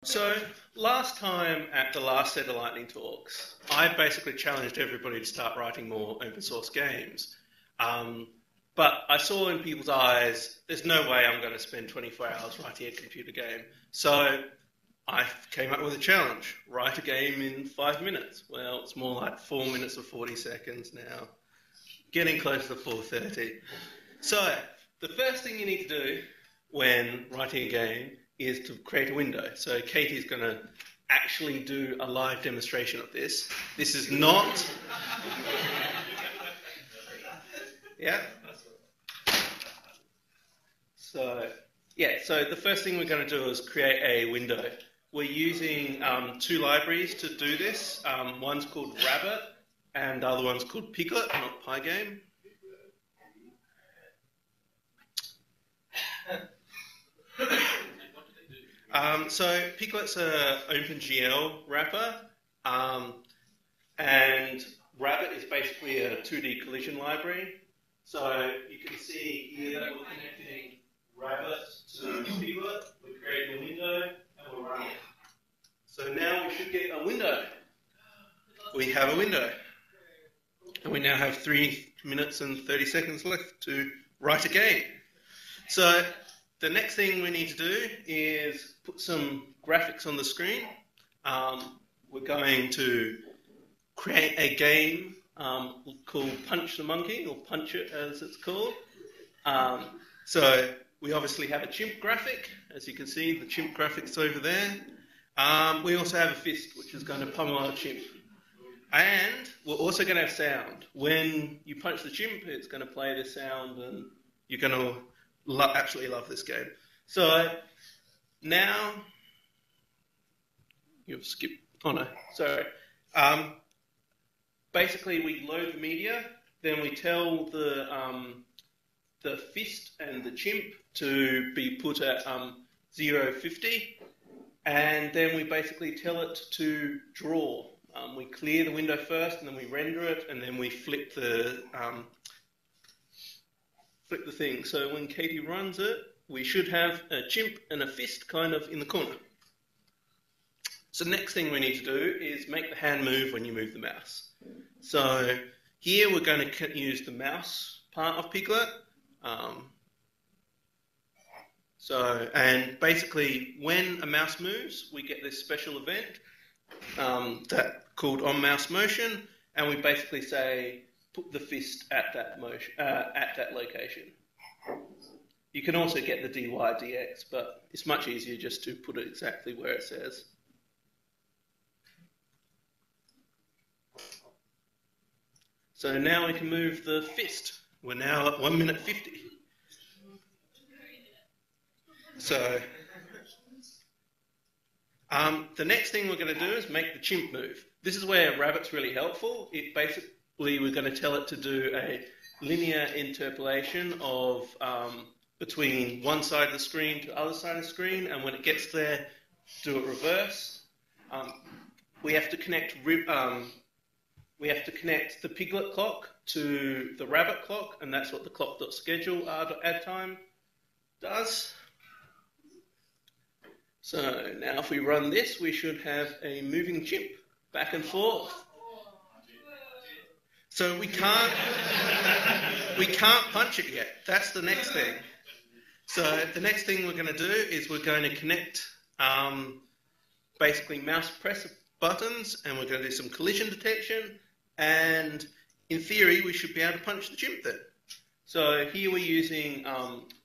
So last time at the last set of Lightning Talks, I basically challenged everybody to start writing more open source games. But I saw in people's eyes, there's no way I'm going to spend 24 hours writing a computer game. So I came up with a challenge, write a game in 5 minutes. Well, it's more like 4 minutes or 40 seconds now, getting close to 4:30. So the first thing you need to do when writing a game is to create a window. So Katie's going to actually do a live demonstration of this. This is not... Yeah? So the first thing we're going to do is create a window. We're using two libraries to do this. One's called Rabbit, and the other one's called Piglet, not Pygame. So Piglet's an OpenGL wrapper, and Rabbit is basically a 2D collision library. So you can see here that we're connecting Rabbit to Piglet, we're creating a window, and we're running it. So now we should get a window. We have a window. And we now have 3 minutes and 30 seconds left to write a game. So the next thing we need to do is put some graphics on the screen. We're going to create a game called Punch the Monkey, or Punch It as it's called. So we obviously have a chimp graphic. As you can see, the chimp graphic's over there. We also have a fist, which is going to pummel a chimp. And we're also going to have sound. When you punch the chimp, it's going to play this sound, and you're going to absolutely love this game. So now, you've skipped, oh no, sorry. Basically we load the media, then we tell the fist and the chimp to be put at 050, and then we basically tell it to draw. We clear the window first, and then we render it, and then we flip the thing. So when Katie runs it, we should have a chimp and a fist kind of in the corner. So the next thing we need to do is make the hand move when you move the mouse. So here we're going to use the mouse part of Piglet. And basically when a mouse moves, we get this special event called on mouse motion, and we basically say put the fist at that location. You can also get the dy dx, but it's much easier just to put it exactly where it says. So now we can move the fist. We're now at 1 minute 50. So the next thing we're going to do is make the chimp move. This is where Rabbit's really helpful. It basically, we're going to tell it to do a linear interpolation of between one side of the screen to the other side of the screen, and when it gets there, do it reverse. We have to connect the Piglet clock to the Rabbit clock, and that's what the clock.schedule add time does. So now if we run this, we should have a moving chimp back and forth. So we can't punch it yet. That's the next thing. So the next thing we're going to do is we're going to connect basically mouse press buttons, and we're going to do some collision detection, and in theory we should be able to punch the chimp then. So here we're using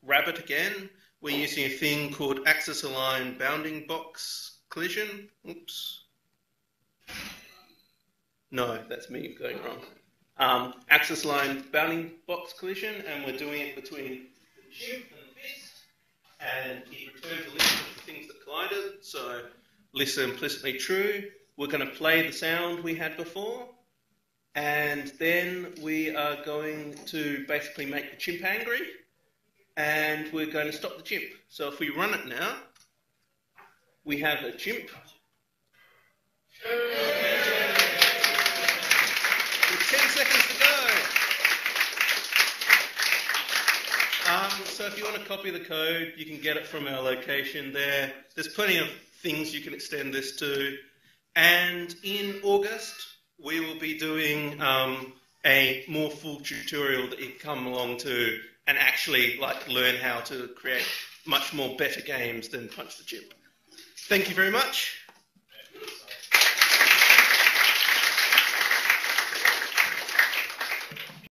Rabbit again. We're using a thing called axis aligned bounding box collision. Oops. No, that's me going wrong. Axis aligned bounding box collision, and we're doing it between the chimp and the fist, and it returns a list of the things that collided. So lists are implicitly true. We're going to play the sound we had before, and then we are going to basically make the chimp angry, and we're going to stop the chimp. So if we run it now, we have a chimp. With 10 seconds to go. So if you want to copy the code, you can get it from our location there. There's plenty of things you can extend this to. And in August, we will be doing a more full tutorial that you can come along to and actually learn how to create much more better games than Punch the Chip. Thank you very much.